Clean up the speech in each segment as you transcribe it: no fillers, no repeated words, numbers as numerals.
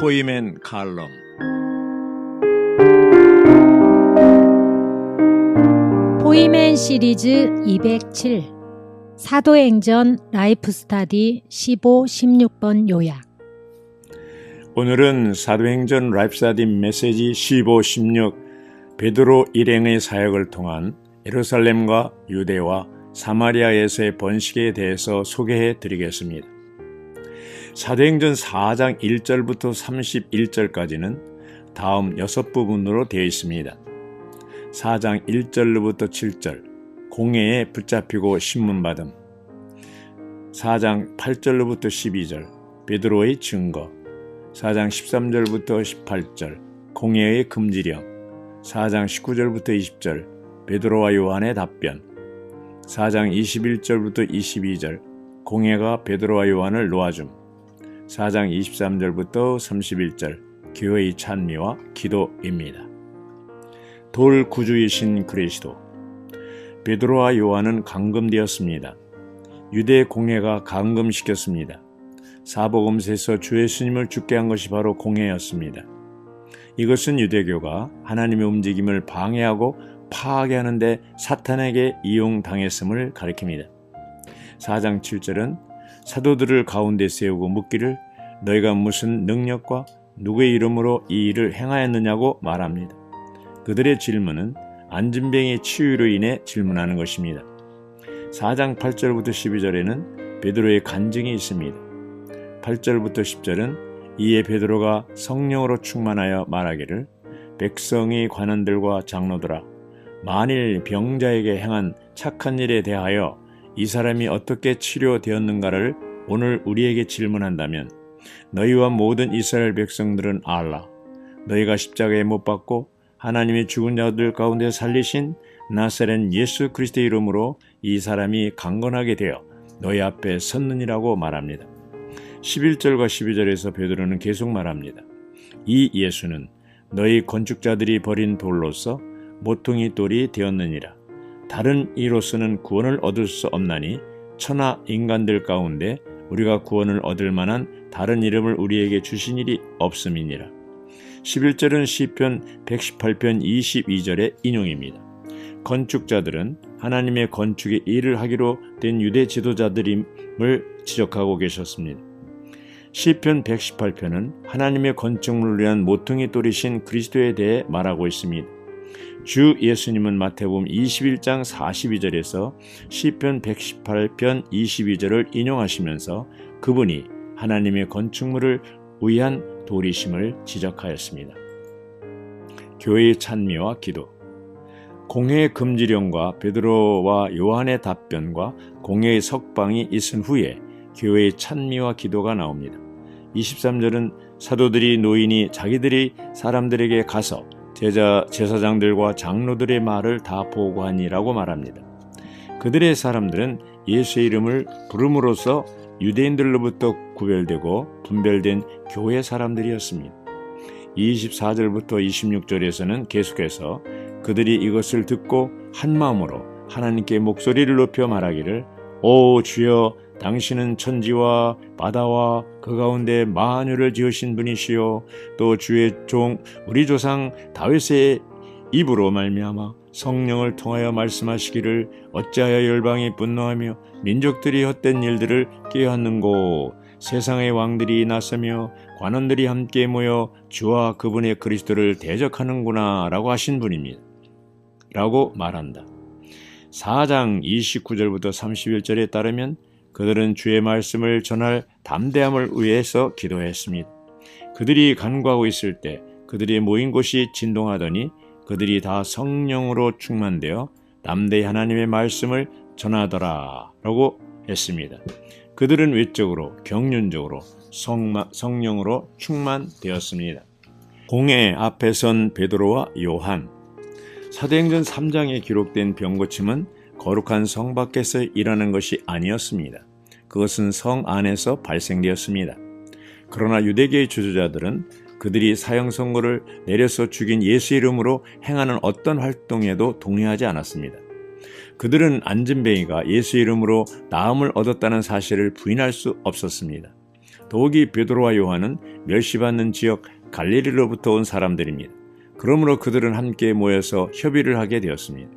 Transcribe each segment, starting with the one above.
포이맨 칼럼. 포이맨 시리즈 207 사도행전 라이프 스타디 15, 16번 요약. 오늘은 사도행전 라이프 스타디 메시지 15, 16 베드로 일행의 사역을 통한 예루살렘과 유대와 사마리아에서의 번식에 대해서 소개해 드리겠습니다. 사도행전 4장 1절부터 31절까지는 다음 6부분으로 되어 있습니다. 4장 1절로부터 7절 공회에 붙잡히고 신문받음, 4장 8절로부터 12절 베드로의 증거, 4장 13절부터 18절 공회의 금지령, 4장 19절부터 20절 베드로와 요한의 답변, 4장 21절부터 22절 공회가 베드로와 요한을 놓아줌, 4장 23절부터 31절 교회의 찬미와 기도입니다. 돌 구주이신 그리스도. 베드로와 요한은 감금되었습니다. 유대 공회가 감금시켰습니다. 사복음서에서 주 예수님을 죽게 한 것이 바로 공회였습니다. 이것은 유대교가 하나님의 움직임을 방해하고 파괴하는 데 사탄에게 이용당했음을 가리킵니다. 4장 7절은 사도들을 가운데 세우고 묻기를 너희가 무슨 능력과 누구의 이름으로 이 일을 행하였느냐고 말합니다. 그들의 질문은 안진병의 치유로 인해 질문하는 것입니다. 4장 8절부터 12절에는 베드로의 간증이 있습니다. 8절부터 10절은 이에 베드로가 성령으로 충만하여 말하기를 백성의 관원들과 장로들아, 만일 병자에게 행한 착한 일에 대하여 이 사람이 어떻게 치료되었는가를 오늘 우리에게 질문한다면 너희와 모든 이스라엘 백성들은 알라. 너희가 십자가에 못 박고 하나님의 죽은 자들 가운데 살리신 나사렛 예수 그리스도의 이름으로 이 사람이 강건하게 되어 너희 앞에 섰느니라고 말합니다. 11절과 12절에서 베드로는 계속 말합니다. 이 예수는 너희 건축자들이 버린 돌로서 모퉁이 돌이 되었느니라. 다른 이로서는 구원을 얻을 수 없나니 천하 인간들 가운데 우리가 구원을 얻을 만한 다른 이름을 우리에게 주신 일이 없음이니라. 11절은 시편 118편 22절의 인용입니다. 건축자들은 하나님의 건축의 일을 하기로 된 유대 지도자들임을 지적하고 계셨습니다. 시편 118편은 하나님의 건축물을 위한 모퉁이 돌이신 그리스도에 대해 말하고 있습니다. 주 예수님은 마태복음 21장 42절에서 시편 118편 22절을 인용하시면서 그분이 하나님의 건축물을 위한 돌이심을 지적하였습니다. 교회의 찬미와 기도. 공회의 금지령과 베드로와 요한의 답변과 공회의 석방이 있은 후에 교회의 찬미와 기도가 나옵니다. 23절은 사도들이 노인이 자기들이 사람들에게 가서 제사장들과 장로들의 말을 다 보고하니라고 말합니다. 그들의 사람들은 예수의 이름을 부름으로써 유대인들로부터 구별되고 분별된 교회 사람들이었습니다. 24절부터 26절에서는 계속해서 그들이 이것을 듣고 한마음으로 하나님께 목소리를 높여 말하기를 오 주여 당신은 천지와 바다와 그 가운데 만유를 지으신 분이시요 또 주의 종 우리 조상 다윗의 입으로 말미암아 성령을 통하여 말씀하시기를 어찌하여 열방이 분노하며 민족들이 헛된 일들을 꾀하는고 세상의 왕들이 나서며 관원들이 함께 모여 주와 그분의 그리스도를 대적하는구나 라고 하신 분입니다. 라고 말한다. 4장 29절부터 31절에 따르면 그들은 주의 말씀을 전할 담대함을 위해서 기도했습니다. 그들이 간구하고 있을 때 그들이 모인 곳이 진동하더니 그들이 다 성령으로 충만되어 담대히 하나님의 말씀을 전하더라 라고 했습니다. 그들은 외적으로 경륜적으로 성령으로 충만되었습니다. 공회 앞에 선 베드로와 요한. 사도행전 3장에 기록된 병고침은 거룩한 성 밖에서 일하는 것이 아니었습니다. 그것은 성 안에서 발생되었습니다. 그러나 유대교의 지도자들은 그들이 사형 선고를 내려서 죽인 예수 이름으로 행하는 어떤 활동에도 동의하지 않았습니다. 그들은 안진뱅이가 예수 이름으로 나음을 얻었다는 사실을 부인할 수 없었습니다. 더욱이 베드로와 요한은 멸시받는 지역 갈릴리로부터 온 사람들입니다. 그러므로 그들은 함께 모여서 협의를 하게 되었습니다.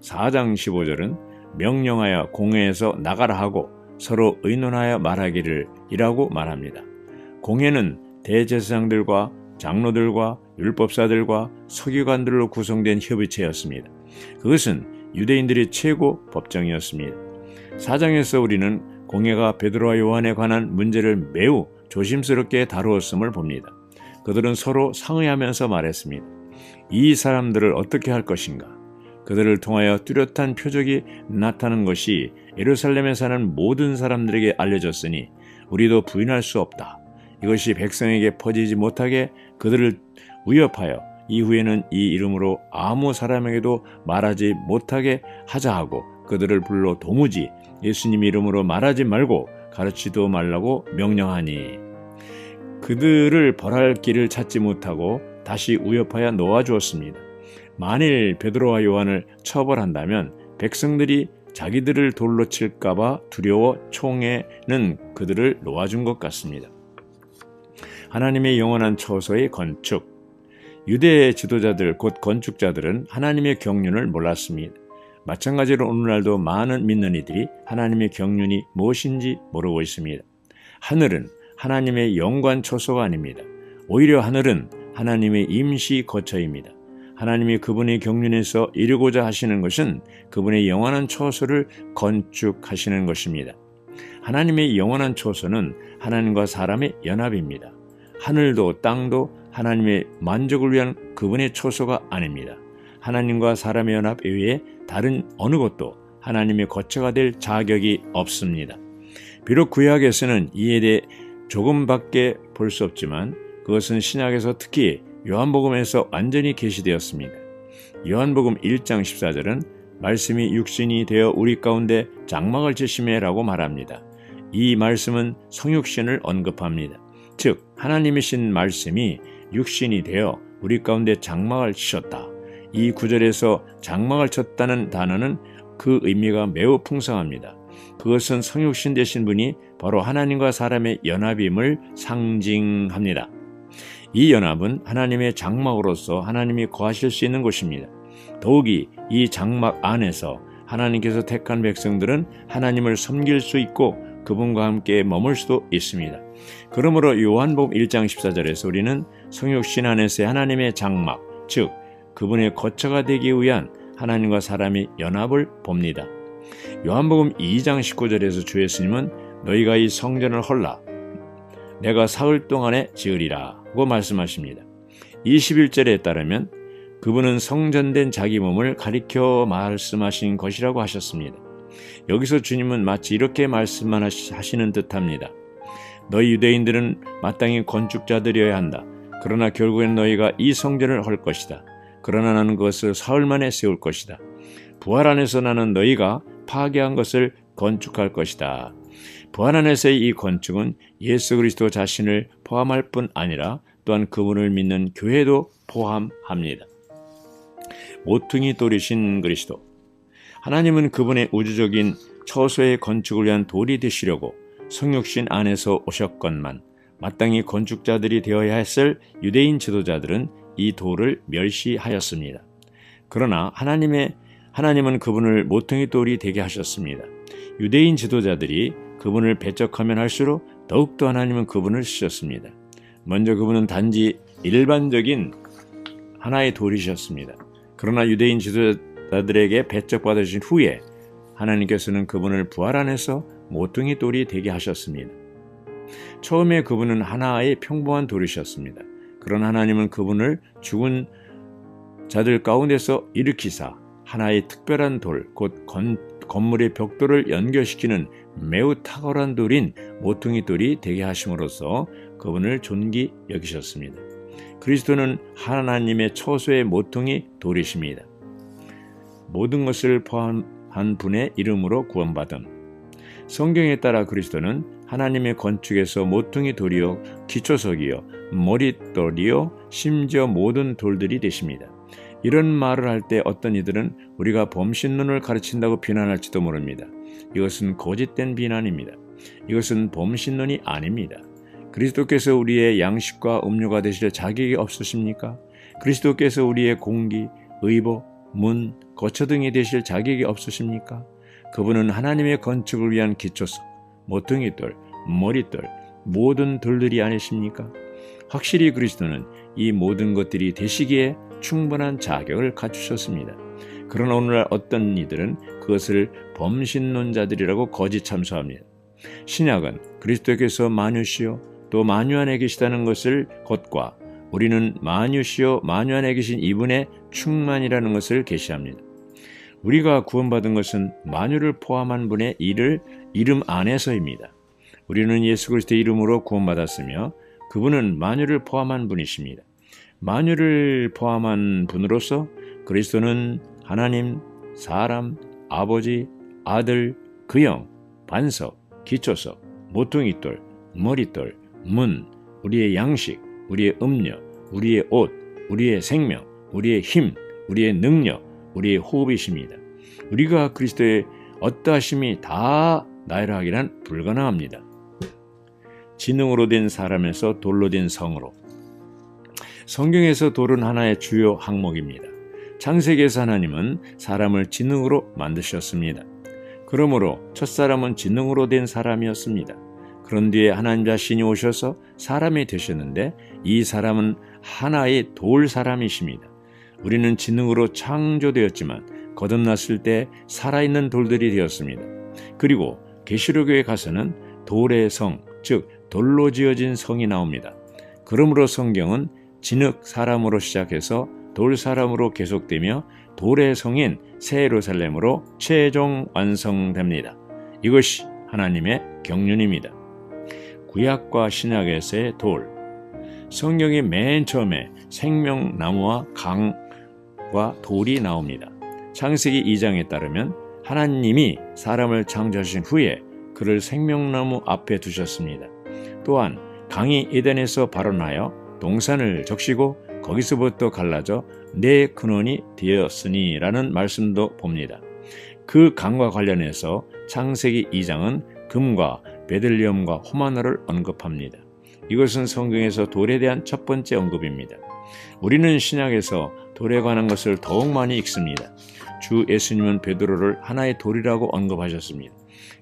4장 15절은 명령하여 공회에서 나가라 하고 서로 의논하여 말하기를 이라고 말합니다. 공회는 대제사장들과 장로들과 율법사들과 서기관들로 구성된 협의체였습니다. 그것은 유대인들의 최고 법정이었습니다. 4장에서 우리는 공회가 베드로와 요한에 관한 문제를 매우 조심스럽게 다루었음을 봅니다. 그들은 서로 상의하면서 말했습니다. 이 사람들을 어떻게 할 것인가? 그들을 통하여 뚜렷한 표적이 나타난 것이 예루살렘에 사는 모든 사람들에게 알려졌으니 우리도 부인할 수 없다. 이것이 백성에게 퍼지지 못하게 그들을 위협하여 이후에는 이 이름으로 아무 사람에게도 말하지 못하게 하자 하고 그들을 불러 도무지 예수님 이름으로 말하지 말고 가르치도 말라고 명령하니 그들을 벌할 길을 찾지 못하고 다시 위협하여 놓아주었습니다. 만일 베드로와 요한을 처벌한다면 백성들이 자기들을 돌로 칠까봐 두려워 총회는 그들을 놓아준 것 같습니다. 하나님의 영원한 처소의 건축. 유대의 지도자들 곧 건축자들은 하나님의 경륜을 몰랐습니다. 마찬가지로 오늘날도 많은 믿는 이들이 하나님의 경륜이 무엇인지 모르고 있습니다. 하늘은 하나님의 영관 처소가 아닙니다. 오히려 하늘은 하나님의 임시 거처입니다. 하나님이 그분의 경륜에서 이루고자 하시는 것은 그분의 영원한 처소를 건축하시는 것입니다. 하나님의 영원한 처소는 하나님과 사람의 연합입니다. 하늘도 땅도 하나님의 만족을 위한 그분의 처소가 아닙니다. 하나님과 사람의 연합 외에 다른 어느 것도 하나님의 거처가 될 자격이 없습니다. 비록 구약에서는 이에 대해 조금밖에 볼 수 없지만 그것은 신약에서 특히 요한복음에서 완전히 계시되었습니다. 요한복음 1장 14절은 말씀이 육신이 되어 우리 가운데 장막을 치시매라고 말합니다. 이 말씀은 성육신을 언급합니다. 즉 하나님이신 말씀이 육신이 되어 우리 가운데 장막을 치셨다. 이 구절에서 장막을 쳤다는 단어는 그 의미가 매우 풍성합니다. 그것은 성육신 되신 분이 바로 하나님과 사람의 연합임을 상징합니다. 이 연합은 하나님의 장막으로서 하나님이 거하실 수 있는 곳입니다. 더욱이 이 장막 안에서 하나님께서 택한 백성들은 하나님을 섬길 수 있고 그분과 함께 머물 수도 있습니다. 그러므로 요한복음 1장 14절에서 우리는 성육신 안에서의 하나님의 장막, 즉 그분의 거처가 되기 위한 하나님과 사람의 연합을 봅니다. 요한복음 2장 19절에서 주 예수님은 너희가 이 성전을 헐라 내가 사흘 동안에 지으리라 고 말씀하십니다. 21절에 따르면 그분은 성전된 자기 몸을 가리켜 말씀하신 것이라고 하셨습니다. 여기서 주님은 마치 이렇게 말씀만 하시는 듯합니다. 너희 유대인들은 마땅히 건축자들이어야 한다. 그러나 결국엔 너희가 이 성전을 헐 것이다. 그러나 나는 그것을 사흘 만에 세울 것이다. 부활 안에서 나는 너희가 파괴한 것을 건축할 것이다. 부활 안에서의 이 건축은 예수 그리스도 자신을 포함할 뿐 아니라 또한 그분을 믿는 교회도 포함합니다. 모퉁이 돌이신 그리스도. 하나님은 그분의 우주적인 처소의 건축을 위한 돌이 되시려고 성육신 안에서 오셨건만 마땅히 건축자들이 되어야 했을 유대인 지도자들은 이 돌을 멸시하였습니다. 그러나 하나님은 그분을 모퉁이 돌이 되게 하셨습니다. 유대인 지도자들이 그분을 배척하면 할수록 더욱더 하나님은 그분을 쓰셨습니다. 먼저 그분은 단지 일반적인 하나의 돌이셨습니다. 그러나 유대인 지도자들에게 배척받으신 후에 하나님께서는 그분을 부활 안에서 모퉁이 돌이 되게 하셨습니다. 처음에 그분은 하나의 평범한 돌이셨습니다. 그러나 하나님은 그분을 죽은 자들 가운데서 일으키사 하나의 특별한 돌, 곧 건물의 벽돌을 연결시키는 매우 탁월한 돌인 모퉁이 돌이 되게 하심으로써 그분을 존귀 여기셨습니다. 그리스도는 하나님의 처소의 모퉁이 돌이십니다. 모든 것을 포함한 분의 이름으로 구원받음. 성경에 따라 그리스도는 하나님의 건축에서 모퉁이 돌이요 기초석이요 머릿돌이요 심지어 모든 돌들이 되십니다. 이런 말을 할 때 어떤 이들은 우리가 범신론을 가르친다고 비난할지도 모릅니다. 이것은 거짓된 비난입니다. 이것은 범신론이 아닙니다. 그리스도께서 우리의 양식과 음료가 되실 자격이 없으십니까? 그리스도께서 우리의 공기, 의복, 문, 거처 등이 되실 자격이 없으십니까? 그분은 하나님의 건축을 위한 기초석, 모퉁이돌, 머릿돌, 모든 돌들이 아니십니까? 확실히 그리스도는 이 모든 것들이 되시기에 충분한 자격을 갖추셨습니다. 그러나 오늘날 어떤 이들은 그것을 범신론자들이라고 거짓 참소합니다. 신약은 그리스도께서 만유시요 또 만유 안에 계시다는 것과 우리는 만유시요 만유 안에 계신 이분의 충만이라는 것을 계시합니다. 우리가 구원받은 것은 만유를 포함한 분의 이름 안에서입니다. 우리는 예수 그리스도의 이름으로 구원받았으며 그분은 만유를 포함한 분이십니다. 만유를 포함한 분으로서 그리스도는 하나님, 사람, 아버지, 아들, 그 영, 반석, 기초석, 모퉁이돌, 머릿돌, 문, 우리의 양식, 우리의 음료, 우리의 옷, 우리의 생명, 우리의 힘, 우리의 능력, 우리의 호흡이십니다. 우리가 그리스도의 어떠하심이 다 나열하기란 하기란 불가능합니다. 지능으로 된 사람에서 돌로 된 성으로. 성경에서 돌은 하나의 주요 항목입니다. 창세기에서 하나님은 사람을 지능으로 만드셨습니다. 그러므로 첫사람은 지능으로 된 사람이었습니다. 그런 뒤에 하나님 자신이 오셔서 사람이 되셨는데 이 사람은 하나의 돌 사람이십니다. 우리는 지능으로 창조되었지만 거듭났을 때 살아있는 돌들이 되었습니다. 그리고 계시록에 가서는 돌의 성, 즉 돌로 지어진 성이 나옵니다. 그러므로 성경은 진흙 사람으로 시작해서 돌 사람으로 계속되며 돌의 성인 새 예루살렘으로 최종 완성됩니다. 이것이 하나님의 경륜입니다. 구약과 신약에서의 돌. 성경의 맨 처음에 생명나무와 강과 돌이 나옵니다. 창세기 2장에 따르면 하나님이 사람을 창조하신 후에 그를 생명나무 앞에 두셨습니다. 또한 강이 에덴에서 발원하여 동산을 적시고 거기서부터 갈라져 네 근원이 되었으니 라는 말씀도 봅니다. 그 강과 관련해서 창세기 2장은 금과 베들리엄과 호마노를 언급합니다. 이것은 성경에서 돌에 대한 첫 번째 언급입니다. 우리는 신약에서 돌에 관한 것을 더욱 많이 읽습니다. 주 예수님은 베드로를 하나의 돌이라고 언급하셨습니다.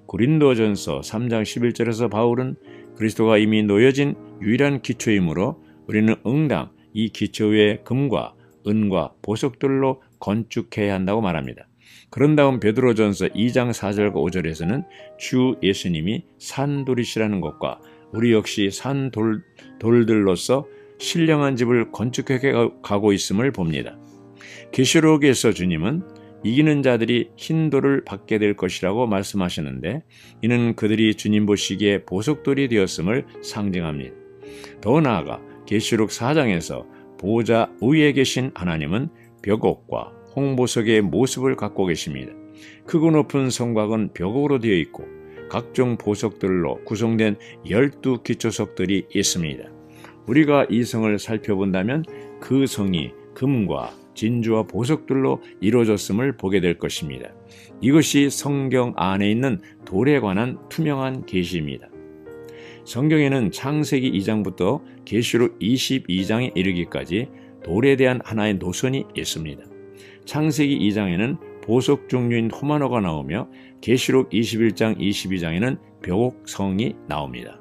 고린도전서 3장 11절에서 바울은 그리스도가 이미 놓여진 유일한 기초이므로 우리는 응당 이 기초 위에 금과 은과 보석들로 건축해야 한다고 말합니다. 그런 다음 베드로전서 2장 4절과 5절에서는 주 예수님이 산돌이시라는 것과 우리 역시 산돌들로서 신령한 집을 건축해 가고 있음을 봅니다. 계시록에서 주님은 이기는 자들이 흰 돌을 받게 될 것이라고 말씀하셨는데 이는 그들이 주님 보시기에 보석돌이 되었음을 상징합니다. 더 나아가 계시록 4장에서 보좌 위에 계신 하나님은 벽옥과 홍보석의 모습을 갖고 계십니다. 크고 높은 성곽은 벽옥으로 되어 있고 각종 보석들로 구성된 12기초석들이 있습니다. 우리가 이 성을 살펴본다면 그 성이 금과 진주와 보석들로 이루어졌음을 보게 될 것입니다. 이것이 성경 안에 있는 돌에 관한 투명한 계시입니다. 성경에는 창세기 2장부터 계시록 22장에 이르기까지 돌에 대한 하나의 노선이 있습니다. 창세기 2장에는 보석 종류인 호마노가 나오며 계시록 21장 22장에는 벽옥성이 나옵니다.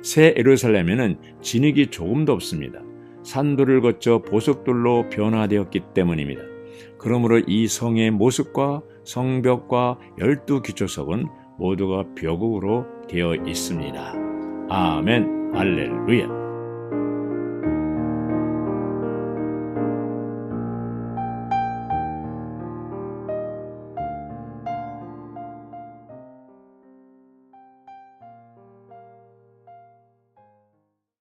새 예루살렘에는 진흙이 조금도 없습니다. 산돌을 거쳐 보석돌로 변화되었기 때문입니다. 그러므로 이 성의 모습과 성벽과 12기초석은 모두가 벽옥으로 되어 있습니다. 아멘, 할렐루야.